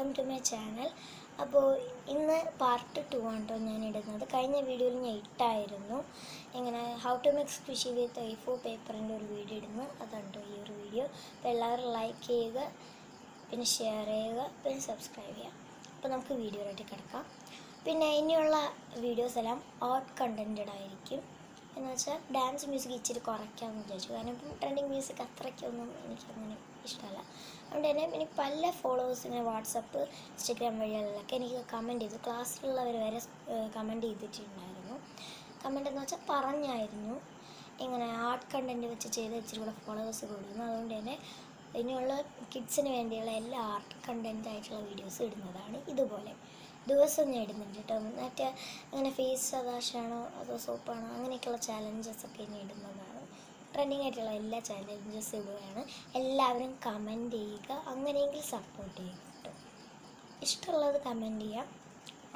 Welcome to my channel. അപ്പോൾ ഇന്ന് part 2 ആണ് കേട്ടോ ഞാൻ ഇടുന്നത്. കഴിഞ്ഞ വീഡിയോയിൽ ഞാൻ ഇട്ടായിരുന്നു ഇങ്ങനെ how to make squishy with A4 പേപ്പറിൻ്റെ ഒരു വീഡിയോ ഇടുന്നു. അതാണ് കേട്ടോ ഈ ഒരു വീഡിയോ. അപ്പോൾ എല്ലാവരും ലൈക്ക് ചെയ്യുക, പിന്നെ ഷെയർ ചെയ്യുക, പിന്നെ സബ്സ്ക്രൈബ് ചെയ്യുക. അപ്പോൾ നമുക്ക് വീഡിയോയിലേക്ക് കിടക്കാം. പിന്നെ ഇനിയുള്ള വീഡിയോസ് എല്ലാം ആർട്ട് കണ്ടൻറ്റഡ് ആയിരിക്കും. എന്ന് വെച്ചാൽ ഡാൻസ് മ്യൂസിക് ഇച്ചിരി കുറയ്ക്കാമെന്ന് വിചാരിച്ചു. കാരണം ഇപ്പം ട്രെൻഡിങ് മ്യൂസിക് അത്രയ്ക്കൊന്നും എനിക്കങ്ങനെ ഇഷ്ടമല്ല. അതുകൊണ്ട് തന്നെ എനിക്ക് പല ഫോളോവേഴ്സിനെ വാട്സപ്പ്, ഇൻസ്റ്റഗ്രാം വഴികളിലൊക്കെ എനിക്ക് കമൻറ്റ് ചെയ്തു. ക്ലാസ്സിലുള്ളവർ വരെ കമൻറ്റ് ചെയ്തിട്ടുണ്ടായിരുന്നു. കമൻറ്റ് എന്ന് വെച്ചാൽ പറഞ്ഞായിരുന്നു ഇങ്ങനെ ആർട്ട് കണ്ടൻറ്റ് വെച്ച് ചെയ്ത് ഇച്ചിരി കൂടെ ഫോളോവേഴ്സ് കൂടുന്നു. അതുകൊണ്ട് തന്നെ ഇനിയുള്ള കിഡ്സിന് വേണ്ടിയുള്ള എല്ലാ ആർട്ട് കണ്ടൻറ്റ് ആയിട്ടുള്ള വീഡിയോസ് ഇടുന്നതാണ്. ഇതുപോലെ ദിവസം ഞാൻ ഇടുന്നുണ്ട് കേട്ടോ. മറ്റേ അങ്ങനെ ഫേസ് വാഷാണോ അതോ സോപ്പാണോ അങ്ങനെയൊക്കെയുള്ള ചാലഞ്ചസൊക്കെ ഇനി ഇടുന്നതാണ്. ട്രെൻഡിങ് ആയിട്ടുള്ള എല്ലാ ചാലഞ്ചസ് ഇടുകയാണ്. എല്ലാവരും കമൻറ്റ് ചെയ്യുക, അങ്ങനെയെങ്കിൽ സപ്പോർട്ട് ചെയ്യുക കേട്ടോ. ഇഷ്ടമുള്ളത് കമൻറ്റ് ചെയ്യാം.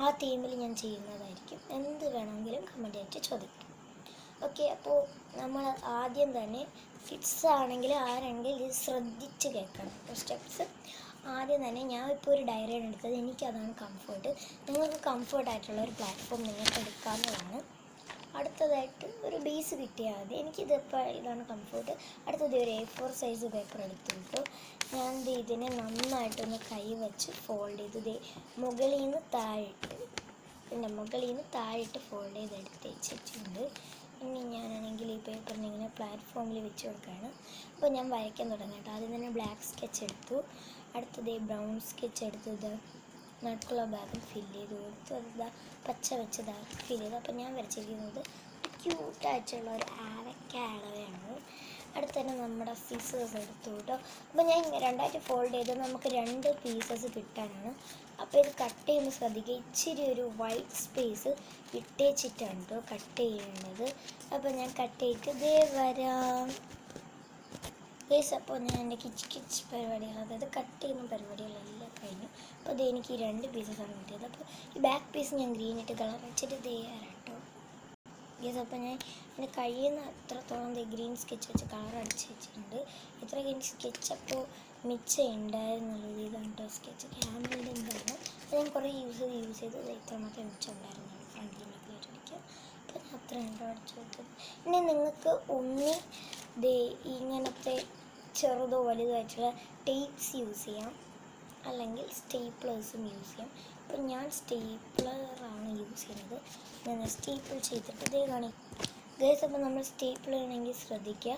ആ തീമിൽ ഞാൻ ചെയ്യുന്നതായിരിക്കും. എന്ത് വേണമെങ്കിലും കമൻറ്റ് ആയിട്ട് ചോദിക്കും. ഓക്കെ, അപ്പോൾ നമ്മൾ ആദ്യം തന്നെ കിഡ്സ് ആണെങ്കിൽ ആരെങ്കിലും ഇത് ശ്രദ്ധിച്ച് കേൾക്കണം. സ്റ്റെപ്സ് ആദ്യം തന്നെ ഞാൻ ഇപ്പോൾ ഒരു ഡയറിയാണ് എടുത്തത്. എനിക്കതാണ് കംഫർട്ട്. നിങ്ങൾക്ക് കംഫർട്ടായിട്ടുള്ള ഒരു പ്ലാറ്റ്ഫോം നിങ്ങൾക്ക് എടുക്കാവുന്നതാണ്. അടുത്തതായിട്ട് ഒരു ബേസ് കിട്ടിയാൽ മതി. എനിക്കിതിപ്പോൾ ഇതാണ് കംഫർട്ട്. അടുത്തത് ഒരു A4 സൈസ് പേപ്പർ എടുത്തിട്ടു. ഞാൻ ഇതിനെ നന്നായിട്ടൊന്ന് കൈ വെച്ച് ഫോൾഡ് ചെയ്ത് മുകളിൽ നിന്ന് താഴിട്ട് ഫോൾഡ് ചെയ്തെടുത്ത് വെച്ചിട്ടുണ്ട്. ഇനി ഞാനാണെങ്കിൽ ഈ പേപ്പറിന് ഇങ്ങനെ പ്ലാറ്റ്ഫോമിൽ വെച്ച് കൊടുക്കുകയാണ്. അപ്പോൾ ഞാൻ വരയ്ക്കാൻ തുടങ്ങി കേട്ടോ. ആദ്യം തന്നെ ബ്ലാക്ക് സ്കെച്ച് എടുത്തു. അടുത്തത് ബ്രൗൺ സ്കെച്ച് എടുത്തത് നടുക്കുള്ള ഭാഗം ഫില്ല് ചെയ്ത് കൊടുത്തു. അത് പച്ച വെച്ച് ഫില്ല് ചെയ്തു. അപ്പോൾ ഞാൻ വരച്ചിരിക്കുന്നത് ക്യൂട്ടായിട്ടുള്ള ഒരു ആവക്കാഡോയാണ്. അടുത്ത് തന്നെ നമ്മുടെ സിസേഴ്സ് എടുത്തു കേട്ടോ. അപ്പോൾ ഞാൻ രണ്ടായിട്ട് ഫോൾഡ് ചെയ്ത് നമുക്ക് 2 പീസസ് കിട്ടാനാണ്. അപ്പോൾ ഇത് കട്ട് ചെയ്യുമ്പോൾ ശ്രദ്ധിക്കുക, ഇച്ചിരി ഒരു വൈറ്റ് സ്പേസ് ഇട്ടേച്ചിട്ടാണ് കേട്ടോ കട്ട് ചെയ്യേണ്ടത്. അപ്പോൾ ഞാൻ കട്ട് ചെയ്തിട്ട് വരാം. അപ്പോൾ ഞാൻ എൻ്റെ കിച്ച് പരിപാടികൾ, അതായത് കട്ട് ചെയ്യുന്ന പരിപാടികളെല്ലാം കഴിഞ്ഞു. അപ്പോൾ എനിക്ക് ഈ 2 പീസസാണ് കിട്ടിയത്. അപ്പോൾ ഈ ബാക്ക് പീസ് ഞാൻ ഗ്രീൻ ഇട്ട് കളർ വെച്ചിട്ട് തരാം കേട്ടോ. അപ്പോൾ ഞാൻ എൻ്റെ കഴിയുന്ന അത്രത്തോളം ഗ്രീൻ സ്കെച്ച് വെച്ച് കളർ അടിച്ച് വെച്ചിട്ടുണ്ട്. ഇത്ര ഗ്രീൻ സ്കെച്ച് അപ്പോൾ മിച്ചം ഉണ്ടായിരുന്നുള്ളത്. ഇതാണ് കേട്ടോ സ്കെച്ച്, ക്യാമറയുടെ എന്താണ്. അപ്പോൾ ഞാൻ കുറേ യൂസ് ചെയ്തത് ഇത്ര മാത്രമേ മിച്ചം ഉണ്ടായിരുന്നുള്ളൂ. ഫ്രണ്ടിൽ മേക്കിലായിട്ട് അടിക്കുക. അപ്പോൾ ഞാൻ അത്ര ഉണ്ടോ അടിച്ച് വെക്കുന്നത്. ഇനി നിങ്ങൾക്ക് ഇങ്ങനത്തെ ചെറുതോ വലുതോ ആയിട്ടുള്ള ടേപ്സ് യൂസ് ചെയ്യാം, അല്ലെങ്കിൽ സ്റ്റേപ്ലേഴ്സും യൂസ് ചെയ്യാം. അപ്പോൾ ഞാൻ സ്റ്റേപ്ലറാണ് യൂസ് ചെയ്യുന്നത്. ഞാൻ സ്റ്റേപ്പിൾ ചെയ്തിട്ട് ഗൈസ്. അപ്പോൾ നമ്മൾ സ്റ്റേപ്പിൾ ആണെങ്കിൽ ശ്രദ്ധിക്കുക,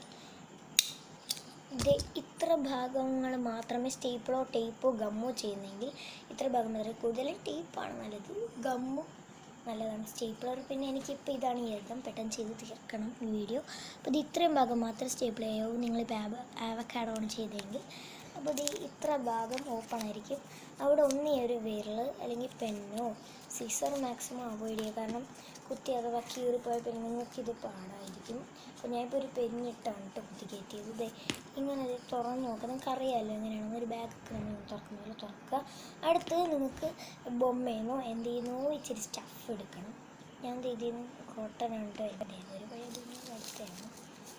ഇത്ര ഭാഗങ്ങൾ മാത്രമേ സ്റ്റേപ്പിളോ ടേപ്പോ ഗമ്മോ ചെയ്യുന്നെങ്കിൽ ഇത്ര ഭാഗം മാത്രമേ. കൂടുതലും ടേപ്പാണ് നല്ലത്, ഗമ്മും നല്ലതാണ്. സ്റ്റേപ്ലർ പിന്നെ എനിക്കിപ്പോൾ ഇതാണ് എഴുതാം, പെട്ടെന്ന് ചെയ്ത് തീർക്കണം ഈ വീഡിയോ. അപ്പോൾ ഇത് ഇത്രയും ഭാഗം മാത്രം സ്റ്റേപ്പിൾ ചെയ്യാവൂ നിങ്ങളിപ്പോൾ ആവക്കാഡോ ആണ് ചെയ്തെങ്കിൽ. അപ്പോൾ ഇത്ര ഭാഗം ഓപ്പൺ ആയിരിക്കും. അവിടെ ഒരു വിരൽ അല്ലെങ്കിൽ പെന്നോ സിസർ മാക്സിമം അവോയ്ഡ് ചെയ്യുക. കാരണം കുത്തി അഥവാ കീറിപ്പോയ പിന്നെ നിങ്ങൾക്കിത് പാടായിരിക്കും. അപ്പോൾ ഞാനിപ്പോൾ ഒരു പെന്നിട്ടാണ് കേട്ടോ കുത്തി കയറ്റിയത്. ഇങ്ങനെ തുറന്ന് നോക്കുക, നിങ്ങൾക്ക് അറിയാമല്ലോ എങ്ങനെയാണെന്ന്. ഒരു ബാഗൊക്കെ നമ്മൾ തുറക്കുന്ന പോലെ തുറക്കുക. അടുത്ത് നിങ്ങൾക്ക് ബൊമ്മയെന്നോ എന്തെയ്യുന്നോ ഇച്ചിരി സ്റ്റഫ് എടുക്കണം. ഞാൻ ഇതിന് കോട്ടനാണ് കേട്ടോ ഒരു പഴയ അടുത്താണ്,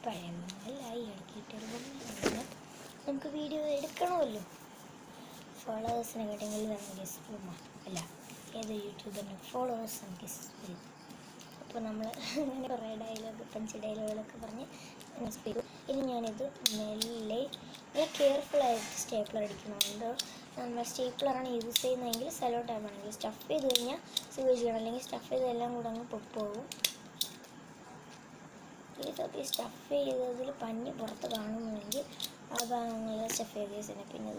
പഴയ ബൊമ്മല്ല ഈ ഇടയ്ക്കിട്ടൊരു ബൊമ്മ. നമുക്ക് വീഡിയോ എടുക്കണമല്ലോ, ഫോളോവേഴ്സിനെ കേട്ടെങ്കിൽ ഗസ്റ്റ് അല്ല ഏത് യൂട്യൂബറിൻ്റെ ഫോളോവേഴ്സ് നമുക്ക് വരും. അപ്പോൾ നമ്മൾ അങ്ങനെ കുറേ പഞ്ച് ഡയലോഗുകളൊക്കെ പറഞ്ഞ് ചെയ്തു. ഇനി ഞാനിത് മെല്ലെ കെയർഫുള്ളായിട്ട് സ്റ്റേപ്ലർ അടിക്കുന്നുണ്ട്. നമ്മൾ സ്റ്റേപ്ലറാണ് യൂസ് ചെയ്യുന്നതെങ്കിൽ സെലോ ടൈപ്പ് ആണെങ്കിൽ സ്റ്റഫ് ചെയ്ത് കഴിഞ്ഞാൽ സൂചി ചെയ്യണം, അല്ലെങ്കിൽ സ്റ്റഫ് ചെയ്തെല്ലാം കൂടെ അങ്ങ് പൊട്ടുപോകും. ഇതൊക്കെ സ്റ്റഫ് ചെയ്തതിൽ പഞ്ഞ് പുറത്ത് കാണുന്നുണ്ടെങ്കിൽ ആ ഭാഗങ്ങളിൽ സ്റ്റഫ് ചെയ്തേസിനെ പിന്നെ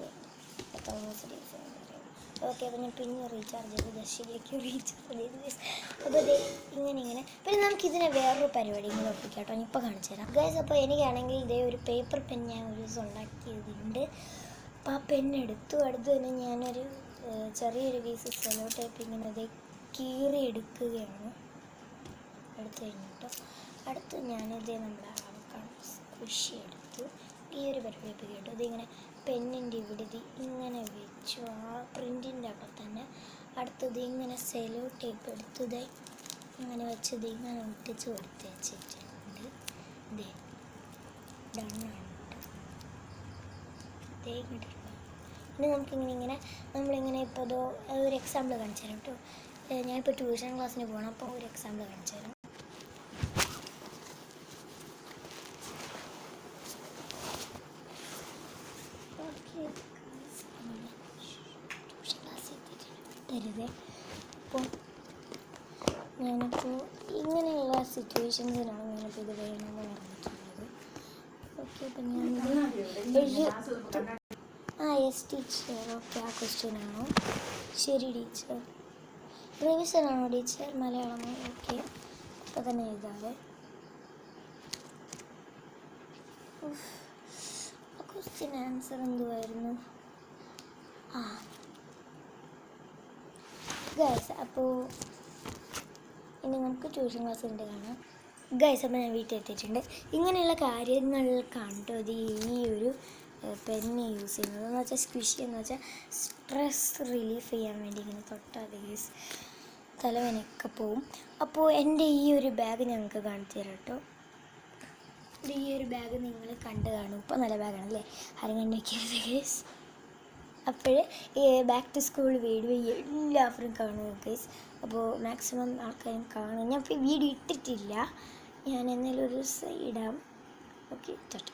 ഓക്കെ. അപ്പോൾ ഞാൻ പിന്നെ റീചാർജ് ചെയ്ത് ദശയിലേക്ക് റീചാർജ് ചെയ്ത്. അപ്പോൾ ഇങ്ങനെ പിന്നെ നമുക്കിതിനെ വേറൊരു പരിപാടിയും കൂടെ ഒപ്പിക്കാം കേട്ടോ. ഞാൻ ഇപ്പോൾ കാണിച്ചു തരാം ഗൈസ്. അപ്പോൾ എനിക്കാണെങ്കിൽ ഒരു പേപ്പർ പെൻ ഞാൻ ഒരു ദിവസം ഉണ്ടാക്കിയതുണ്ട്. അപ്പോൾ ആ പെണ്ണെടുത്തു. അടുത്ത് തന്നെ ഞാനൊരു ചെറിയൊരു പീസ് സെലോ ടൈപ്പ് ഇങ്ങനെ കീറി എടുക്കുകയാണ്. എടുത്തു കഴിഞ്ഞിട്ടോ അടുത്ത് ഞാനിത് നമ്മുടെ ആവക്കാഡോ സ്ക്വിഷി എടുത്തു. ഈ ഒരു പരിപാടി കേട്ടോ. ഇതിങ്ങനെ പെന്നിൻ്റെ ഇവിടെ ഇങ്ങനെ വെച്ചു, ആ പ്രിൻറ്റിൻ്റെ അവിടെ തന്നെ. അടുത്തത് ഇങ്ങനെ സെലോ ടേപ്പ് എടുത്തത് ഇങ്ങനെ വെച്ചത് ഇങ്ങനെ ഒട്ടിച്ച് കൊടുത്ത് വെച്ചിട്ടുണ്ട്. ഡണ്ണാണ് കേട്ടോ. ഇങ്ങോട്ടുണ്ടോ ഇനി നമുക്കിങ്ങനെ നമ്മളിങ്ങനെ ഇപ്പോൾ ഒരു എക്സാമ്പിൾ കാണിച്ചു തരാം കേട്ടോ. ഞാനിപ്പോൾ ട്യൂഷൻ ക്ലാസ്സിന് പോകണം, അപ്പോൾ ഒരു എക്സാമ്പിൾ കാണിച്ചു തരാം. തരുതേ. അപ്പോൾ ഞാനിപ്പോൾ ഇങ്ങനെയുള്ള സിറ്റുവേഷൻസിനാണ് ഞാനിപ്പോൾ ഇത് വേണമെന്ന് പറഞ്ഞിട്ടുള്ളത്. ഓക്കെ, അപ്പം ഞാനിത് യെസ് ടീച്ചർ. ഓക്കെ, ആ ക്വസ്റ്റ്യനാണോ? ശരി ടീച്ചർ. റിവിഷൻ ആണോ ടീച്ചർ? മലയാളമോ? ഓക്കെ, അപ്പോൾ തന്നെ എഴുതാവേ. ക്വസ്റ്റ്യൻ ആൻസർ എന്തുവായിരുന്നു? ഗൈസ്, അപ്പോൾ ഇനി നമുക്ക് ട്യൂഷൻ ക്ലാസ് ഉണ്ട് കാണാം. ഗൈസ്, അപ്പോൾ ഞാൻ വീട്ടിൽ എത്തിയിട്ടുണ്ട്. ഇങ്ങനെയുള്ള കാര്യങ്ങൾക്കാണ് കേട്ടോ അത് ഈ ഒരു പെന്ന് യൂസ് ചെയ്യുന്നത്. എന്ന് വെച്ചാൽ സ്ക്വിഷി എന്ന് വെച്ചാൽ സ്ട്രെസ് റിലീഫ് ചെയ്യാൻ വേണ്ടി ഇങ്ങനെ തൊട്ടാൽ ഗൈസ് തലവേനയൊക്കെ പോവും. അപ്പോൾ എൻ്റെ ഈ ഒരു ബാഗ് ഞങ്ങൾക്ക് കാണിച്ചു തരാം കേട്ടോ. ഈ ഒരു ബാഗ് നിങ്ങൾ കണ്ടു കാണും. ഇപ്പോൾ നല്ല ബാഗാണല്ലേ, ആരും കണ്ടുവയ്ക്കരുത് ഗൈസ്. അപ്പോൾ ഈ ബാക്ക് ടു സ്കൂൾ വീഡിയോ എല്ലാവരും കാണുക ഗൈസ്. അപ്പോൾ മാക്സിമം ആൾക്കാരും കാണും. ഞാൻ ഇപ്പോൾ വീഡിയോ ഇട്ടിട്ടില്ല, ഞാൻ എന്നാലും ഒരു ദിവസം ഇടാം. ഓക്കെ, ടാറ്റ.